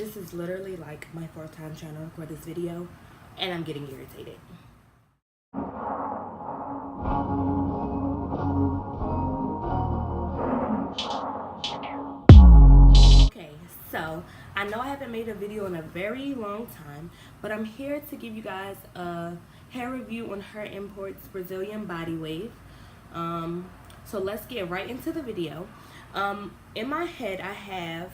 This is literally like my fourth time trying to record this video, and I'm getting irritated. Okay, so I know I haven't made a video in a very long time, but I'm here to give you guys a hair review on Herimports Brazilian Body Wave. So let's get right into the video. In my head, I have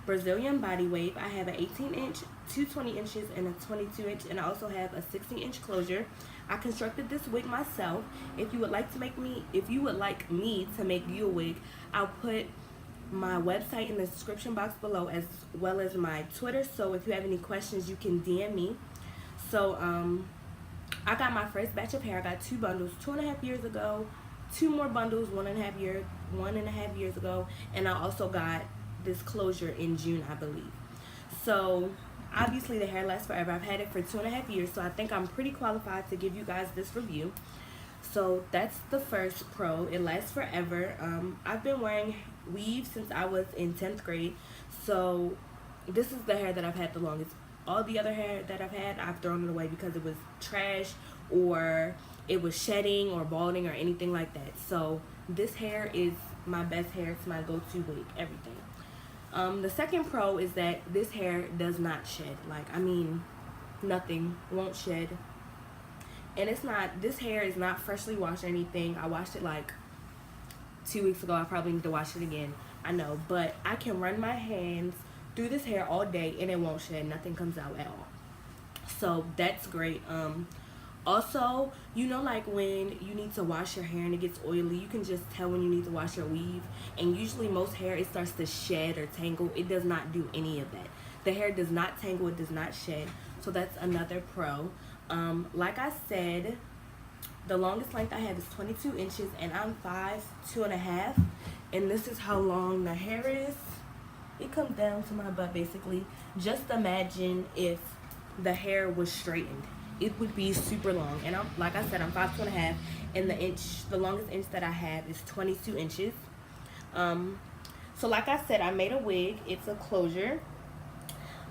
Brazilian Body Wave. I have an 18-inch, two 20 inches, and a 22-inch, and I also have a 16-inch closure. I constructed this wig myself. If you would like me to make you a wig, I'll put my website in the description box below, as well as my Twitter. So if you have any questions, you can DM me. So I got my first batch of hair. I got 2 bundles 2.5 years ago, 2 more bundles 1.5 years ago, and I also got this closure in June, I believe. So obviously the hair lasts forever. I've had it for 2.5 years, so I think I'm pretty qualified to give you guys this review. So that's the first pro. It lasts forever. I've been wearing weave since I was in 10th grade, so this is the hair that I've had the longest. All the other hair that I've had, I've thrown it away because it was trash, or it was shedding or balding or anything like that. So this hair is my best hair. It's my go-to wig, everything. The second pro is that this hair does not shed. Nothing won't shed. And this hair is not freshly washed or anything. I washed it like 2 weeks ago. I probably need to wash it again, I know, but I can run my hands through this hair all day and it won't shed. Nothing comes out at all, so that's great. Also, like when you need to wash your hair and it gets oily, you can just tell when you need to wash your weave, and usually most hair, it starts to shed or tangle. It does not do any of that. The hair does not tangle, it does not shed, so that's another pro. Like I said, the longest length I have is 22 inches, and I'm 5'2.5", and this is how long the hair is. It comes down to my butt, basically. Just imagine if the hair was straightened. It would be super long, and like I said, I'm 5'2.5", and the longest inch that I have is 22 inches. So like I said, I made a wig. It's a closure.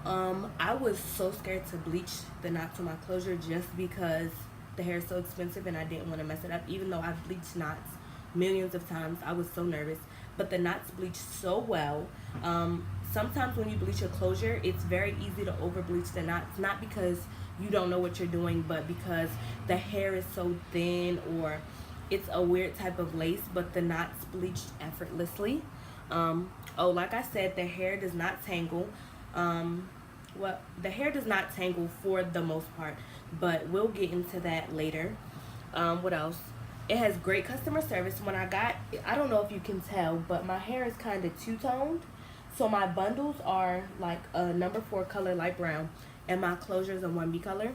I was so scared to bleach the knots on my closure just because the hair is so expensive and I didn't want to mess it up. Even though I've bleached knots millions of times, I was so nervous. But the knots bleach so well. Sometimes when you bleach a closure, it's very easy to over bleach the knots, not because you don't know what you're doing, but because the hair is so thin or it's a weird type of lace, but the knots bleached effortlessly. Like I said, the hair does not tangle. The hair does not tangle for the most part, but we'll get into that later. What else? It has great customer service. I don't know if you can tell, but my hair is kind of two-toned. So my bundles are like a number 4 color, light brown, and my closure is a 1B color.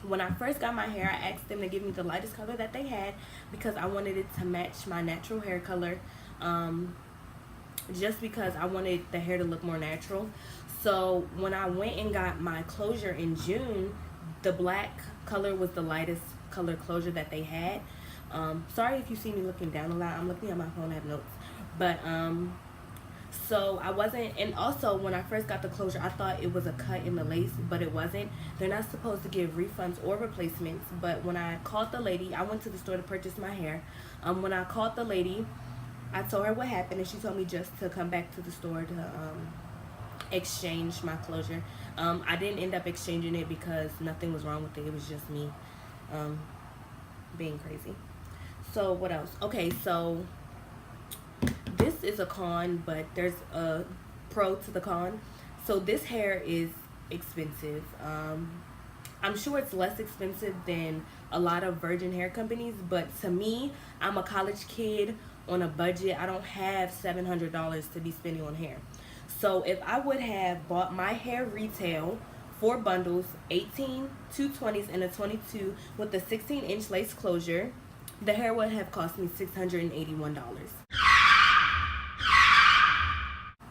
When I first got my hair, I asked them to give me the lightest color that they had because I wanted it to match my natural hair color. Just because I wanted the hair to look more natural. So when I went and got my closure in June, the black color was the lightest color closure that they had. Sorry if you see me looking down a lot. I'm looking at my phone, I have notes. But so I wasn't, and also when I first got the closure, I thought it was a cut in the lace, but it wasn't. They're not supposed to give refunds or replacements. But when I called the lady, I went to the store to purchase my hair. When I called the lady, I told her what happened, and she told me just to come back to the store to exchange my closure. I didn't end up exchanging it because nothing was wrong with it. It was just me being crazy. So what else? Okay, so this is a con, but there's a pro to the con. So this hair is expensive. I'm sure it's less expensive than a lot of virgin hair companies, but to me, I'm a college kid on a budget. I don't have $700 to be spending on hair. So if I would have bought my hair retail, 4 bundles, 18, 2 20s, and a 22 with a 16-inch lace closure, the hair would have cost me $681.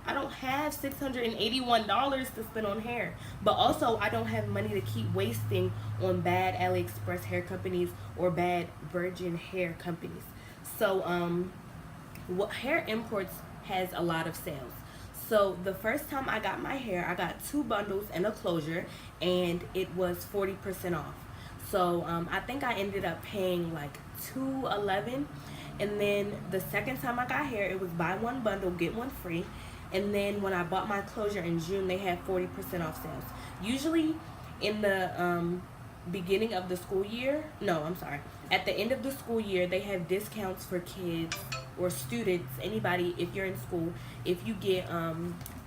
I don't have $681 to spend on hair, but also I don't have money to keep wasting on bad AliExpress hair companies or bad virgin hair companies. So Herimports has a lot of sales. So the first time I got my hair, I got 2 bundles and a closure, and it was 40% off. So I think I ended up paying like 211. And then the second time I got hair, it was buy one bundle get one free. And then when I bought my closure in June, they had 40% off sales. Usually in the beginning of the school year, no, I'm sorry, at the end of the school year, they have discounts for kids or students, anybody. If you're in school, if you get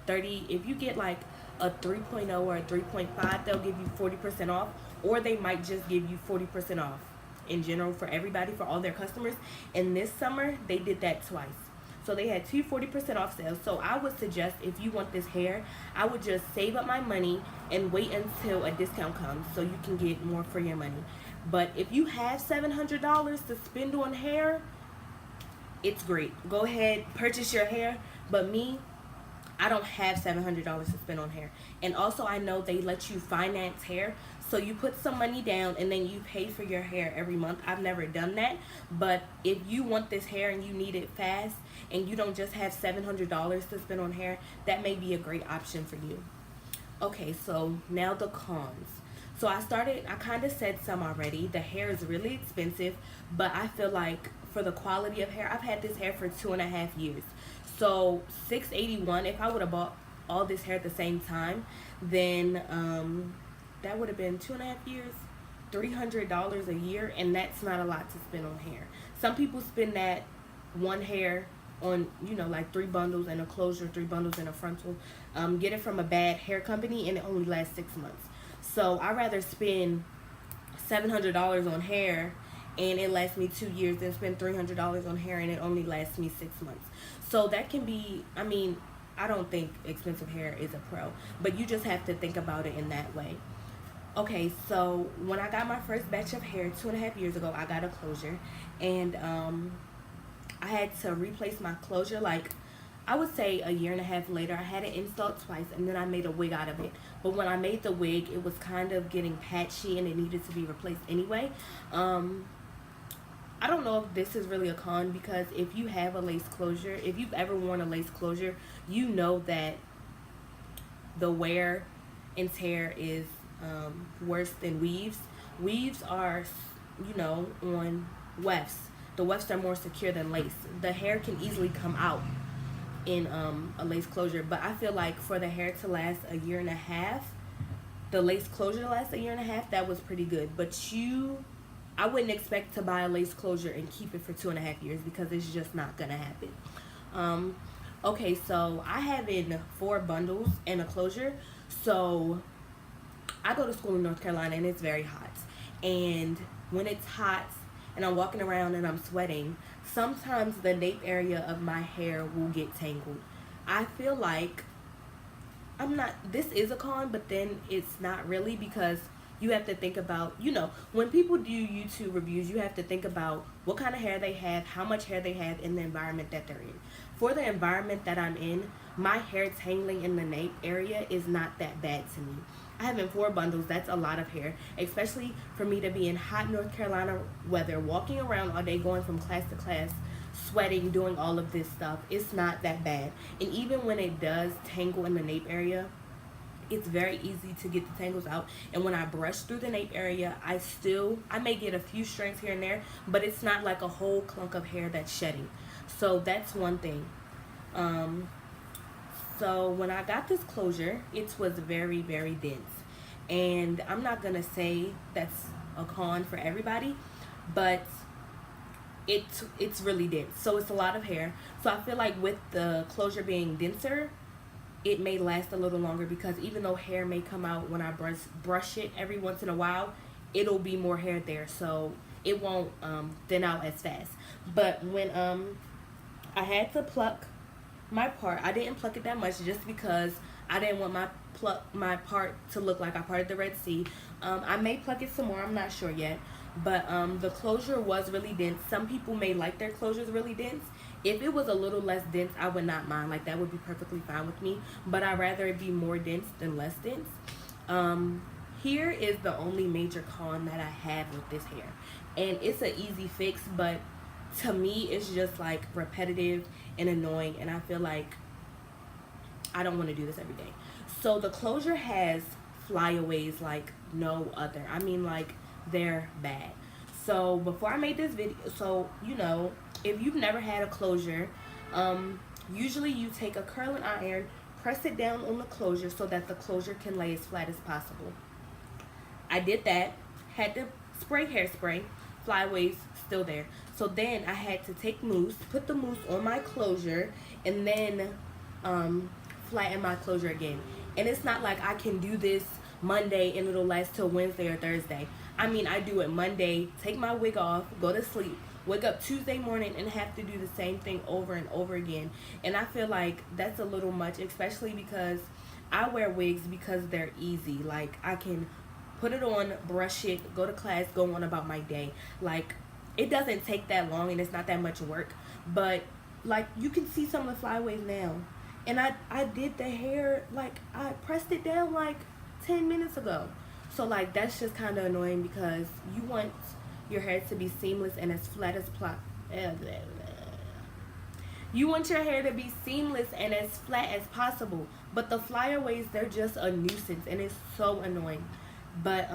30, if you get like a 3.0 or a 3.5, they'll give you 40% off, or they might just give you 40% off in general for everybody, for all their customers. And this summer they did that twice. So they had 40% off sales. So I would suggest, if you want this hair, I would just save up my money and wait until a discount comes so you can get more for your money. But if you have $700 to spend on hair, it's great. Go ahead, purchase your hair. But me, I don't have $700 to spend on hair. And also, I know they let you finance hair. So you put some money down and then you pay for your hair every month. I've never done that. But if you want this hair and you need it fast and you don't just have $700 to spend on hair, that may be a great option for you. Okay, so now the cons. So I kind of said some already. The hair is really expensive, but I feel like for the quality of hair, I've had this hair for 2.5 years. So $681, if I would have bought all this hair at the same time, then that would have been 2.5 years, $300 a year, and that's not a lot to spend on hair. Some people spend that one hair on, like 3 bundles and a closure, 3 bundles and a frontal. Get it from a bad hair company, and it only lasts 6 months. So I rather spend $700 on hair and it lasts me 2 years than spend $300 on hair and it only lasts me 6 months. So that can be, I don't think expensive hair is a pro, but you just have to think about it in that way. Okay, so when I got my first batch of hair 2.5 years ago, I got a closure, and I had to replace my closure, like, I would say a year and a half later. I had it installed twice, and then I made a wig out of it. But when I made the wig, it was kind of getting patchy, and it needed to be replaced anyway. I don't know if this is really a con, because if you have a lace closure, if you've ever worn a lace closure, you know that the wear and tear is worse than weaves. Weaves are, on wefts. The wefts are more secure than lace. The hair can easily come out in a lace closure, but I feel like for the hair to last a year and a half, the lace closure to last a year and a half, that was pretty good. But I wouldn't expect to buy a lace closure and keep it for 2.5 years, because it's just not gonna happen. Okay, so I have in 4 bundles and a closure. So I go to school in North Carolina, and it's very hot. And when it's hot and I'm walking around and I'm sweating, sometimes the nape area of my hair will get tangled. I feel like this is a con, but then it's not really, because you have to think about, when people do YouTube reviews, you have to think about what kind of hair they have, how much hair they have, and the environment that they're in. For the environment that I'm in, my hair tangling in the nape area is not that bad to me. I have in 4 bundles. That's a lot of hair, especially for me to be in hot North Carolina weather, walking around all day, going from class to class, sweating, doing all of this stuff. It's not that bad. And even when it does tangle in the nape area, it's very easy to get the tangles out. And when I brush through the nape area, I may get a few strands here and there, but it's not like a whole clunk of hair that's shedding. So that's one thing. So when I got this closure, it was very, very dense. And I'm not going to say that's a con for everybody, but it's really dense. So it's a lot of hair. So I feel like with the closure being denser, it may last a little longer, because even though hair may come out when I brush it every once in a while, it'll be more hair there. So it won't thin out as fast. But when I had to pluck my part, I didn't pluck it that much, just because I didn't want my part to look like I parted the Red Sea. I may pluck it some more, I'm not sure yet. But the closure was really dense. Some people may like their closures really dense. If it was a little less dense, I would not mind. Like, that would be perfectly fine with me. But I'd rather it be more dense than less dense. Here is the only major con that I have with this hair. And it's an easy fix, but to me, it's just like repetitive and annoying. And I feel like I don't want to do this every day. So the closure has flyaways like no other. I mean, like, they're bad. So before I made this video, so if you've never had a closure, usually you take a curling iron, press it down on the closure so that the closure can lay as flat as possible. I did that, had to spray hairspray, flyaways still there. So then I had to take mousse, put the mousse on my closure, and then flatten my closure again. And it's not like I can do this Monday and it'll last till Wednesday or Thursday. I mean, I do it Monday, take my wig off, go to sleep, wake up Tuesday morning and have to do the same thing over and over again. And I feel like that's a little much, especially because I wear wigs because they're easy. Like, I can put it on, brush it, go to class, go on about my day. Like, it doesn't take that long and it's not that much work. But, like, you can see some of the flyaways now. And I did the hair, like, I pressed it down like 10 minutes ago. So, like, that's just kind of annoying because you want your hair to be seamless and as flat as you want your hair to be seamless and as flat as possible. But the flyaways, they're just a nuisance and it's so annoying. But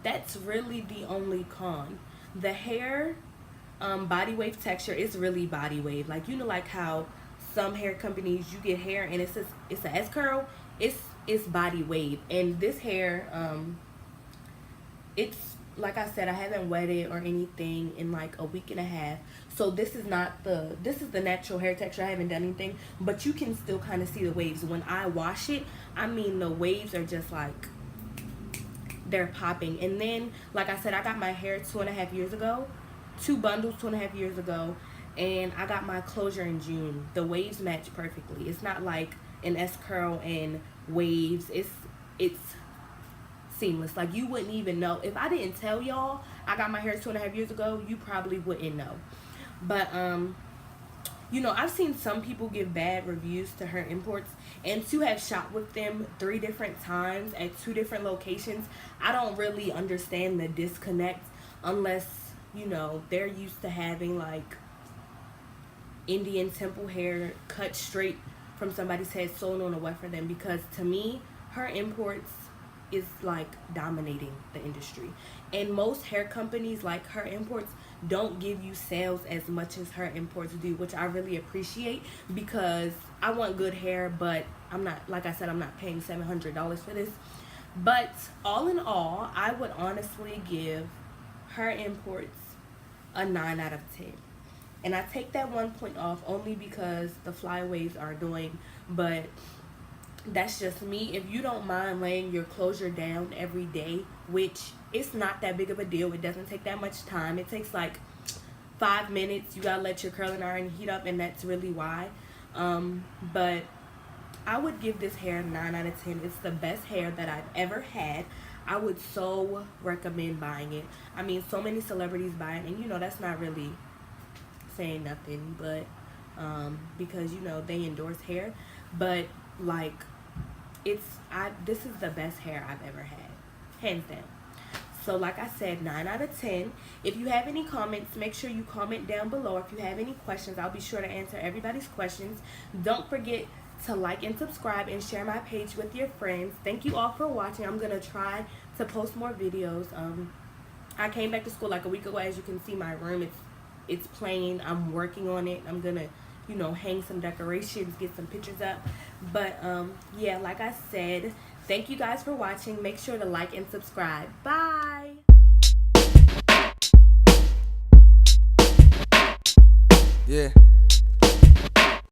that's really the only con. The hair body wave texture is really body wave. Like, like how some hair companies, you get hair and it's an S curl, it's body wave. And this hair, it's, like I said, I haven't wet it or anything in like a week and a half. So this is the natural hair texture. I haven't done anything, but you can still kind of see the waves. When I wash it, I mean, the waves are just like, they're popping. And then, like I said, I got my hair 2.5 years ago, 2 bundles 2.5 years ago, and I got my closure in June. The waves match perfectly. It's not like an S curl and waves. It's seamless. Like, you wouldn't even know. If I didn't tell y'all I got my hair 2.5 years ago, you probably wouldn't know. But I've seen some people give bad reviews to Herimports, and to have shot with them 3 different times at 2 different locations, I don't really understand the disconnect unless they're used to having like Indian temple hair cut straight from somebody's head sewn on a wet for them. Because to me, Herimports is like dominating the industry, and most hair companies like Herimports don't give you sales as much as Herimports do, which I really appreciate, because I want good hair, but I'm not, like I said, I'm not paying $700 for this. But all in all, I would honestly give Herimports a 9 out of 10. And I take that 1 point off only because the flyaways are annoying, but that's just me. If you don't mind laying your closure down every day, which it's not that big of a deal, it doesn't take that much time. It takes like 5 minutes. You gotta let your curling iron heat up, and that's really why. But I would give this hair 9 out of 10. It's the best hair that I've ever had. I would so recommend buying it. I mean, so many celebrities buy it, and that's not really saying nothing, but because they endorse hair. But like, this is the best hair I've ever had, hands down. So like I said, 9 out of 10. If you have any comments, make sure you comment down below. If you have any questions, I'll be sure to answer everybody's questions. Don't forget to like and subscribe and share my page with your friends. Thank you all for watching. I'm gonna try to post more videos. I came back to school like a week ago. As you can see, my room, it's plain. I'm working on it. I'm gonna hang some decorations, get some pictures up. But yeah, like I said, thank you guys for watching. Make sure to like and subscribe. Bye. Yeah.